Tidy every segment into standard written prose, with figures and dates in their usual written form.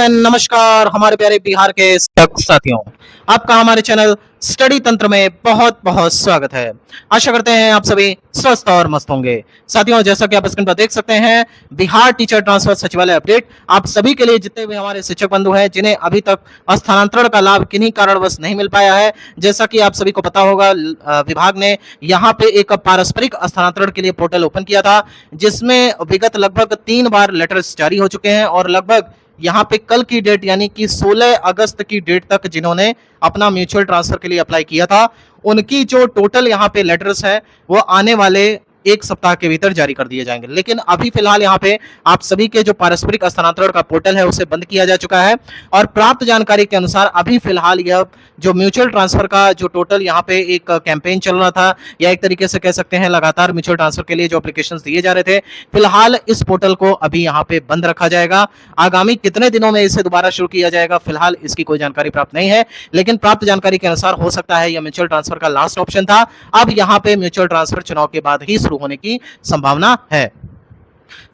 And नमस्कार हमारे प्यारे बिहार के साथियों, आपका हमारे चैनल स्टडी तंत्र में बहुत बहुत स्वागत है। आशा करते हैं आप सभी स्वस्थ और मस्त होंगे। साथियों, जैसा कि आप स्क्रीन पर देख सकते हैं, बिहार टीचर ट्रांसफर सचिवालय अपडेट आप सभी के लिए, जितने भी हमारे शिक्षक बंधु हैं जिन्हें अभी तक स्थानांतरण का लाभ किन्हीं कारणवश नहीं मिल पाया है। जैसा कि आप सभी को पता होगा, विभाग ने यहाँ पे एक पारस्परिक स्थानांतरण के लिए पोर्टल ओपन किया था, जिसमें विगत लगभग 3 बार लेटर्स जारी हो चुके हैं और लगभग यहाँ पे कल की डेट यानी कि 16 अगस्त की डेट तक जिन्होंने अपना म्यूचुअल ट्रांसफर के लिए अप्लाई किया था, उनकी जो टोटल यहाँ पे लेटर्स है वो आने वाले 1 सप्ताह के भीतर जारी कर दिए जाएंगे। लेकिन अभी फिलहाल यहाँ पे आप सभी के जो पारस्परिक स्थानांतरण का पोर्टल है उसे बंद किया जा चुका है और प्राप्त जानकारी के अनुसार अभी फिलहाल यह जो म्यूचुअल ट्रांसफर का जो टोटल यहाँ पे एक कैंपेन चल रहा था, या एक तरीके से कह सकते हैं लगातार म्यूचुअल ट्रांसफर के लिए जो एप्लीकेशंस दिए जा रहे थे, फिलहाल इस पोर्टल को अभी यहाँ पे बंद रखा जाएगा। आगामी कितने दिनों में इसे दोबारा शुरू किया जाएगा, फिलहाल इसकी कोई जानकारी प्राप्त नहीं है, लेकिन प्राप्त जानकारी के अनुसार हो सकता है यह म्यूचुअल ट्रांसफर का लास्ट ऑप्शन था। अब यहाँ पे म्यूचुअल ट्रांसफर चुनाव के बाद ही शुरू होने की संभावना है।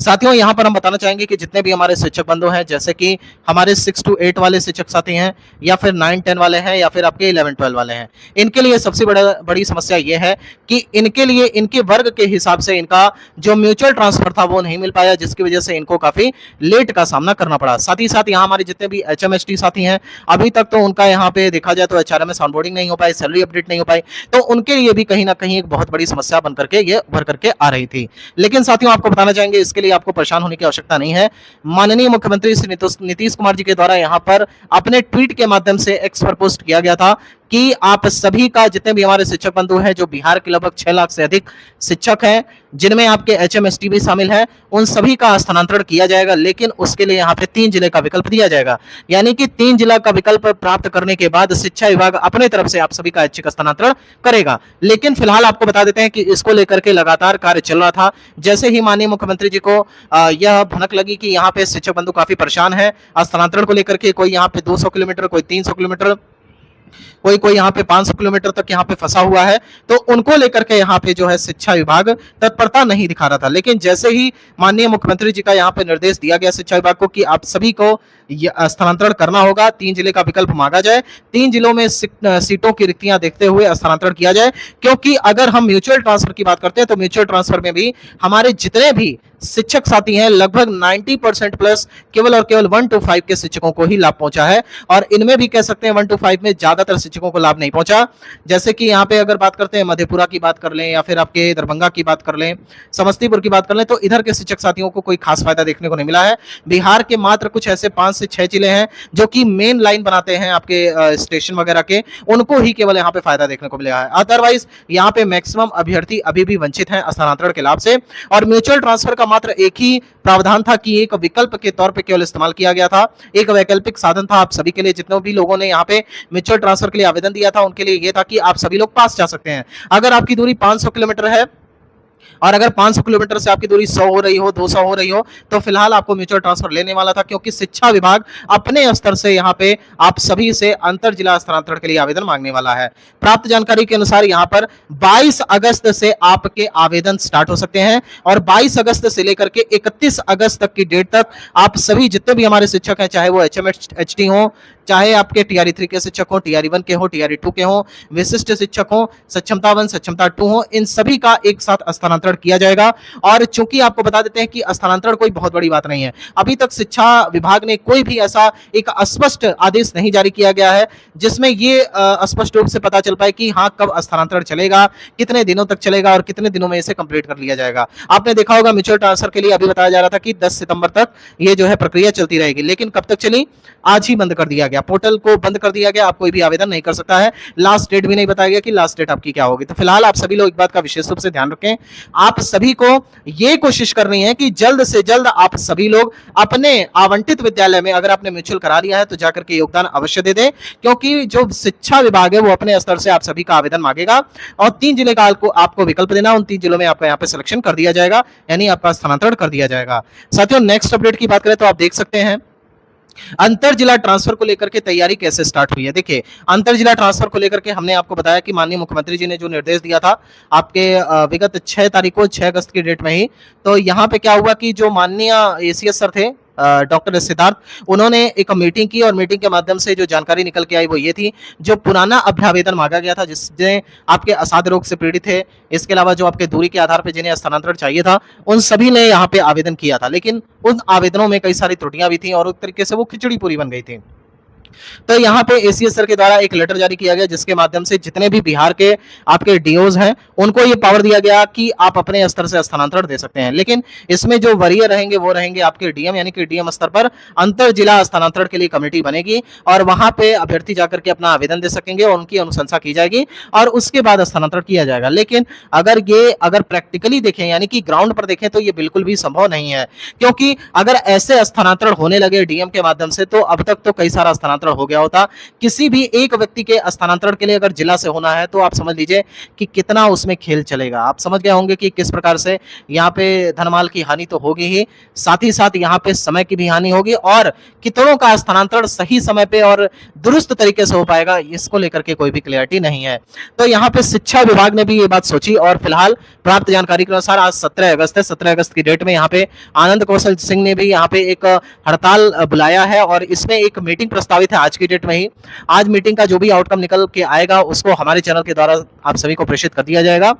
साथियों, यहां पर हम बताना चाहेंगे कि जितने भी हमारे शिक्षक बंधु हैं, जैसे कि हमारे 6 to 8 वाले शिक्षक साथी हैं, या फिर 9-10 वाले हैं, या फिर आपके 11-12 वाले हैं, इनके लिए सबसे बड़ी समस्या यह है कि इनके लिए इनके वर्ग के हिसाब से इनका जो म्यूचुअल ट्रांसफर था वो नहीं मिल पाया, जिसकी वजह से इनको काफी लेट का सामना करना पड़ा। साथ ही साथ यहाँ हमारे जितने भी HMST साथी हैं, अभी तक तो उनका यहाँ पे देखा जाए तो HRMS ऑनबोर्डिंग नहीं हो पाई, सैलरी अपडेट नहीं हो पाई, तो उनके लिए भी कहीं ना कहीं एक बहुत बड़ी समस्या बनकर के ये उभर करके आ रही थी। लेकिन साथियों, आपको बताना चाहेंगे, इसके लिए आपको परेशान होने की आवश्यकता नहीं है। माननीय मुख्यमंत्री श्री नीतीश कुमार जी के द्वारा यहां पर अपने ट्वीट के माध्यम से एक्स पर पोस्ट किया गया था कि आप सभी का, जितने भी हमारे शिक्षक बंधु हैं, जो बिहार के लगभग 6 लाख से अधिक शिक्षक हैं, जिनमें आपके HMST भी शामिल है, उन सभी का स्थानांतरण किया जाएगा। लेकिन उसके लिए यहाँ पे 3 जिले का विकल्प दिया जाएगा, यानी कि 3 जिला का विकल्प प्राप्त करने के बाद शिक्षा विभाग अपने तरफ से आप सभी का ऐच्छिक स्थानांतरण करेगा। लेकिन फिलहाल आपको बता देते हैं कि इसको लेकर के लगातार कार्य चल रहा था। जैसे ही माननीय मुख्यमंत्री जी को यह भनक लगी कि यहाँ पे शिक्षक बंधु काफी परेशान है स्थानांतरण को लेकर के, कोई यहाँ पे 200 किलोमीटर, कोई 300 किलोमीटर, कोई यहाँ पे 500 किलोमीटर तक यहाँ पे फंसा हुआ है, तो उनको लेकर के यहाँ पे जो है शिक्षा विभाग तत्परता नहीं दिखा रहा था। लेकिन जैसे ही माननीय मुख्यमंत्री जी का यहाँ पे निर्देश दिया गया शिक्षा विभाग को कि आप सभी को स्थानांतरण करना होगा, 3 जिले का विकल्प मांगा जाए, 3 जिलों में सीटों की रिक्तियां देखते हुए स्थानांतरण किया जाए, क्योंकि अगर हम म्यूचुअल ट्रांसफर की बात करते हैं तो म्यूचुअल ट्रांसफर में भी हमारे जितने भी शिक्षक साथी हैं, लगभग 90% प्लस केवल और केवल 1 to 5 के शिक्षकों को ही लाभ पहुंचा है, और इनमें भी कह सकते हैं 1 to 5 में ज्यादातर शिक्षकों को लाभ नहीं पहुंचा। जैसे कि यहाँ पे अगर बात करते हैं मधेपुरा की बात कर लें, या फिर आपके दरभंगा की बात कर लें, समस्तीपुर की बात कर लें, तो इधर के शिक्षक साथियों को कोई खास फायदा देखने को नहीं मिला है। बिहार के मात्र कुछ ऐसे 5 से 6 जिले हैं जो कि मेन लाइन बनाते हैं आपके स्टेशन वगैरह के, उनको ही केवल यहाँ पे फायदा देखने को मिला है। अदरवाइज यहाँ पे मैक्सिमम अभ्यर्थी अभी भी वंचित हैं स्थानांतरण के लाभ से। और म्यूचुअल ट्रांसफर का मात्र एक ही प्रावधान था कि एक विकल्प के तौर पे केवल इस्तेमाल किया गया था, एक वैकल्पिक साधन था आप सभी के लिए। जितने भी लोगों ने यहाँ पे म्यूचुअल ट्रांसफर के लिए आवेदन दिया था, उनके लिए यह था कि आप सभी लोग पास जा सकते हैं। अगर आपकी दूरी 500 किलोमीटर है और अगर 500 किलोमीटर से आपकी दूरी 100 हो रही हो, 200 हो रही हो, तो फिलहाल आपको म्यूचुअल ट्रांसफर लेने वाला था, क्योंकि शिक्षा विभाग अपने स्तर से यहाँ पे आप सभी से अंतर जिला स्थानांतरण के लिए आवेदन मांगने वाला है। प्राप्त जानकारी के अनुसार यहाँ पर 22 अगस्त से आपके आवेदन स्टार्ट हो सकते हैं, और 22 अगस्त से लेकर के 31 अगस्त तक की डेट तक आप सभी जितने भी हमारे शिक्षक हैं, चाहे वो HMST हो, चाहे आपके TRE 3 के शिक्षक हो, TRE 1 के हो, TRE 2 के हो, विशिष्ट शिक्षक हो, सक्षमता 1, सक्षमता 2 हो, इन सभी का एक साथ स्थानांतरण किया जाएगा। और चूंकि आपको बता देते हैं कि स्थानांतरण कोई बहुत बड़ी बात नहीं है, अभी तक शिक्षा विभाग ने कोई भी ऐसा एक स्पष्ट आदेश नहीं जारी किया गया है जिसमें ये स्पष्ट रूप से पता चल पाए कि हाँ कब स्थानांतरण चलेगा, कितने दिनों तक चलेगा और कितने दिनों में इसे कंप्लीट कर लिया जाएगा। आपने देखा होगा म्यूचुअल ट्रांसफर के लिए अभी बताया जा रहा था कि 10 सितंबर तक ये जो है प्रक्रिया चलती रहेगी, लेकिन कब तक चली, आज ही बंद कर दिया गया, पोर्टल को बंद कर दिया गया, आप कोई भी आवेदन नहीं कर सकता है। लास्ट डेट भी नहीं बताया गया कि लास्ट डेट आपकी क्या होगी। तो फिलहाल आप सभी लोग एक बात का विशेष रूप से ध्यान रखें, आप सभी को ये कोशिश करनी है कि जल्द से जल्द आप सभी लोग अपने आवंटित विद्यालय में, अगर आपने म्यूचुअल करा लिया है तो जाकर के योगदान अवश्य दे दें, क्योंकि जो शिक्षा विभाग है वो अपने स्तर से आप सभी का आवेदन मांगेगा, और 3 जिले का आपको विकल्प देना, उन 3 जिलों में आपका यहाँ पे सिलेक्शन कर दिया जाएगा, यानी आपका स्थानांतरण कर दिया जाएगा। साथियों, नेक्स्ट अपडेट की बात करें तो आप देख सकते हैं अंतर जिला ट्रांसफर को लेकर के तैयारी कैसे स्टार्ट हुई है। देखिए, अंतर जिला ट्रांसफर को लेकर के हमने आपको बताया कि माननीय मुख्यमंत्री जी ने जो निर्देश दिया था आपके विगत 6 तारीख को, 6 अगस्त की डेट में ही, तो यहाँ पे क्या हुआ कि जो माननीय ACS सर थे, डॉक्टर सिद्धार्थ, उन्होंने एक मीटिंग की और मीटिंग के माध्यम से जो जानकारी निकल के आई वो ये थी, जो पुराना अभ्यावेदन मांगा गया था जिसमें आपके असाध्य रोग से पीड़ित थे, इसके अलावा जो आपके दूरी के आधार पर जिन्हें स्थानांतरण चाहिए था, उन सभी ने यहाँ पे आवेदन किया था, लेकिन उन आवेदनों में कई सारी त्रुटियां भी थी और एक तरीके से वो खिचड़ी पूरी बन गई थी। तो यहाँ पे एसीएस सर के द्वारा एक लेटर जारी किया गया जिसके माध्यम से जितने भी बिहार के आपके डीओज हैं उनको ये पावर दिया गया कि आप अपने स्तर से स्थानांतरण दे सकते हैं, लेकिन इसमें जो वरीय रहेंगे वो रहेंगे आपके डीएम, यानी कि डीएम स्तर पर अंतर जिला स्थानांतरण के लिए कमेटी बनेगी और वहां पे अभ्यर्थी जाकर के अपना आवेदन दे सकेंगे और उनकी अनुशंसा की जाएगी और उसके बाद स्थानांतरण किया जाएगा। लेकिन अगर प्रैक्टिकली देखें यानी कि ग्राउंड पर देखें तो ये बिल्कुल भी संभव नहीं है, क्योंकि अगर ऐसे स्थानांतरण होने लगे डीएम के माध्यम से तो अब तक तो कई सारा स्थानांतरण हो गया होता। किसी भी एक व्यक्ति के स्थानांतरण के लिए अगर जिला से होना है तो आप समझ लीजिए कि कितना उसमें खेल चलेगा। आप समझ गए होंगे कि किस प्रकार से यहाँ पे धनमाल की हानि तो होगी ही, साथ ही साथ यहाँ पे समय की भी हानि होगी और कितनों का स्थानांतरण सही समय पे और दुरुस्त तरीके से हो पाएगा इसको लेकर के कोई भी क्लियरिटी नहीं है। तो यहाँ पे शिक्षा विभाग ने भी ये बात सोची और फिलहाल प्राप्त जानकारी के अनुसार आज 17 अगस्त है, 17 अगस्त की डेट में यहाँ पे आनंद कौशल सिंह ने भी यहाँ पे एक हड़ताल बुलाया है और इसमें एक मीटिंग प्रस्तावित है आज की डेट में ही। आज मीटिंग का जो भी आउटकम निकल के आएगा उसको हमारे चैनल के द्वारा आप सभी को प्रेषित कर दिया जाएगा।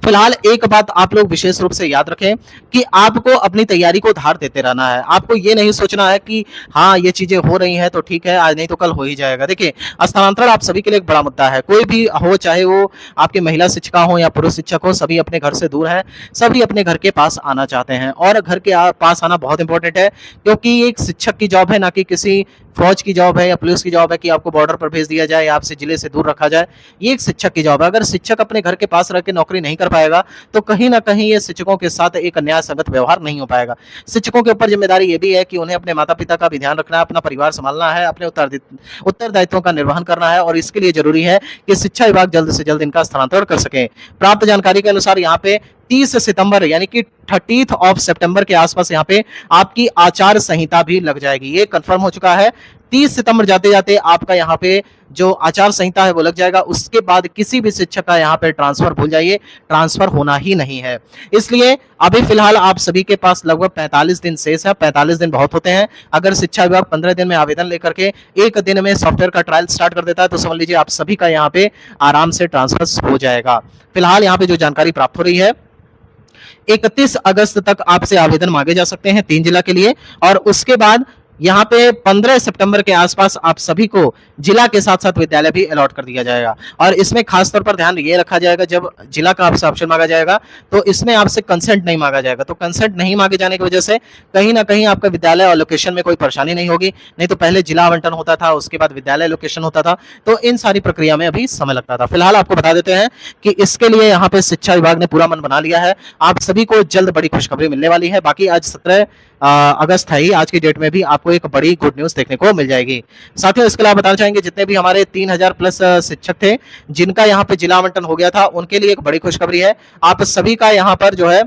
फिलहाल एक बात आप लोग विशेष रूप से याद रखें कि आपको अपनी तैयारी को धार देते रहना है। आपको ये नहीं सोचना है कि हाँ ये चीजें हो रही हैं तो ठीक है, आज नहीं तो कल हो ही जाएगा। देखिए, स्थानांतरण आप सभी के लिए एक बड़ा मुद्दा है, कोई भी हो, चाहे वो आपके महिला शिक्षिका हो या पुरुष शिक्षक हो, सभी अपने घर से दूर हैं, सभी अपने घर के पास आना चाहते हैं और घर के पास आना बहुत इंपॉर्टेंट है, क्योंकि एक शिक्षक की जॉब है, ना कि किसी फौज की जॉब है या पुलिस की जॉब है कि आपको बॉर्डर पर भेज दिया जाए या आपसे जिले से दूर रखा जाए। ये एक शिक्षक की जॉब है। अगर शिक्षक अपने घर के पास रह के नौकरी नहीं कर पाएगा तो कहीं ना कहीं ये शिक्षकों के साथ एक न्याय संगत व्यवहार नहीं हो पाएगा। शिक्षकों के ऊपर जिम्मेदारी ये भी है कि उन्हें अपने माता पिता का भी ध्यान रखना है, अपना परिवार संभालना है, अपने उत्तरदायित्वों का निर्वहन करना है और इसके लिए जरूरी है कि शिक्षा विभाग जल्द से जल्द इनका स्थानांतरण कर सके। प्राप्त जानकारी के अनुसार यहाँ पे 30 सितंबर यानी कि 30 ऑफ सितंबर के आसपास यहाँ पे आपकी आचार संहिता भी लग जाएगी, ये कंफर्म हो चुका है। 30 सितंबर जाते जाते आपका यहाँ पे जो आचार संहिता है वो लग जाएगा। उसके बाद किसी भी शिक्षक का यहाँ पे ट्रांसफर भूल जाइए, ट्रांसफर होना ही नहीं है। इसलिए अभी फिलहाल आप सभी के पास लगभग 45 दिन शेष है। 45 दिन बहुत होते हैं। अगर शिक्षा विभाग 15 दिन में आवेदन लेकर के एक दिन में सॉफ्टवेयर का ट्रायल स्टार्ट कर देता है तो समझ लीजिए आप सभी का यहाँ पे आराम से ट्रांसफर हो जाएगा। फिलहाल यहाँ पे जो जानकारी प्राप्त हो रही है 31 अगस्त तक आपसे आवेदन मांगे जा सकते हैं 3 जिला के लिए और उसके बाद यहाँ पे 15 सितंबर के आसपास आप सभी को जिला के साथ साथ विद्यालय भी अलॉट कर दिया जाएगा और इसमें खास तौर पर ध्यान ये रखा जाएगा, जब जिला का आपसे ऑप्शन मांगा जाएगा तो इसमें आपसे कंसेंट नहीं मांगा जाएगा। तो कंसेंट नहीं मांगे जाने की वजह से कहीं ना कहीं आपका विद्यालय लोकेशन में कोई परेशानी नहीं होगी। नहीं तो पहले जिला आवंटन होता था, उसके बाद विद्यालय लोकेशन होता था, तो इन सारी प्रक्रिया में अभी समय लगता था। फिलहाल आपको बता देते हैं कि इसके लिए यहाँ पे शिक्षा विभाग ने पूरा मन बना लिया है। आप सभी को जल्द बड़ी खुशखबरी मिलने वाली है। बाकी आज 17 अगस्त है ही, आज की डेट में भी आपको एक बड़ी गुड न्यूज देखने को मिल जाएगी। साथियों, इसके अलावा बताना चाहेंगे जितने भी हमारे 3000 प्लस शिक्षक थे जिनका यहाँ पे जिला आवंटन हो गया था उनके लिए एक बड़ी खुशखबरी है। आप सभी का यहाँ पर जो है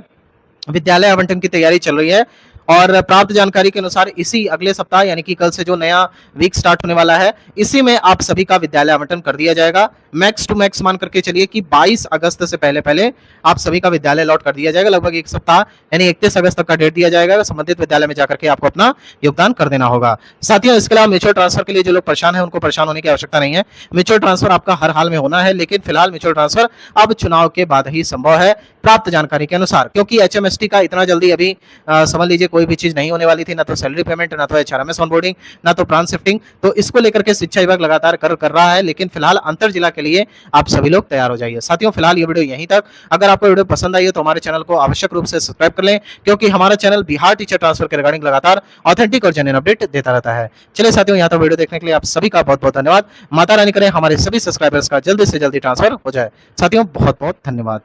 विद्यालय आवंटन की तैयारी चल रही है और प्राप्त जानकारी के अनुसार इसी अगले सप्ताह यानी कि कल से जो नया वीक स्टार्ट होने वाला है इसी में आप सभी का विद्यालय आवंटन कर दिया जाएगा। मैक्स टू मैक्स मान करके चलिए कि 22 अगस्त से पहले पहले आप सभी का विद्यालय अलॉट कर दिया जाएगा। लगभग एक सप्ताह यानी 31 अगस्त तक का डेट दिया जाएगा। संबंधित विद्यालय में जाकर के आपको अपना योगदान कर देना होगा। साथियों, इसके अलावा म्यूचुअल ट्रांसफर के लिए जो लोग परेशान है उनको परेशान होने की आवश्यकता नहीं है। म्यूचुअल ट्रांसफर आपका हर हाल में होना है, लेकिन फिलहाल म्यूचुअल ट्रांसफर अब चुनाव के बाद ही संभव है प्राप्त जानकारी के अनुसार, क्योंकि एचएमएसटी का इतना जल्दी अभी समझ लीजिए कोई भी चीज नहीं होने वाली थी, ना तो सैलरी पेमेंट, ना तो एचआरएमएस ऑनबोर्डिंग, ना तो ट्रांस शिफ्टिंग। तो इसको लेकर के शिक्षा विभाग लगातार कर रहा है, लेकिन फिलहाल अंतर जिला के लिए आप सभी लोग तैयार हो जाइए। साथियों, फिलहाल ये वीडियो यहीं तक। अगर आपको वीडियो पसंद आई है तो हमारे चैनल को आवश्यक रूप से सब्सक्राइब कर लें, क्योंकि हमारा चैनल बिहार टीचर ट्रांसफर के रिगार्डिंग लगातार ऑथेंटिक और जेन्युइन अपडेट देता रहता है। चलिए साथियों, यहाँ तक वीडियो देखने के लिए आप सभी का बहुत बहुत धन्यवाद। माता रानी करें हमारे सभी सब्सक्राइबर्स का जल्दी से जल्दी ट्रांसफर हो जाए। साथियों, बहुत बहुत धन्यवाद।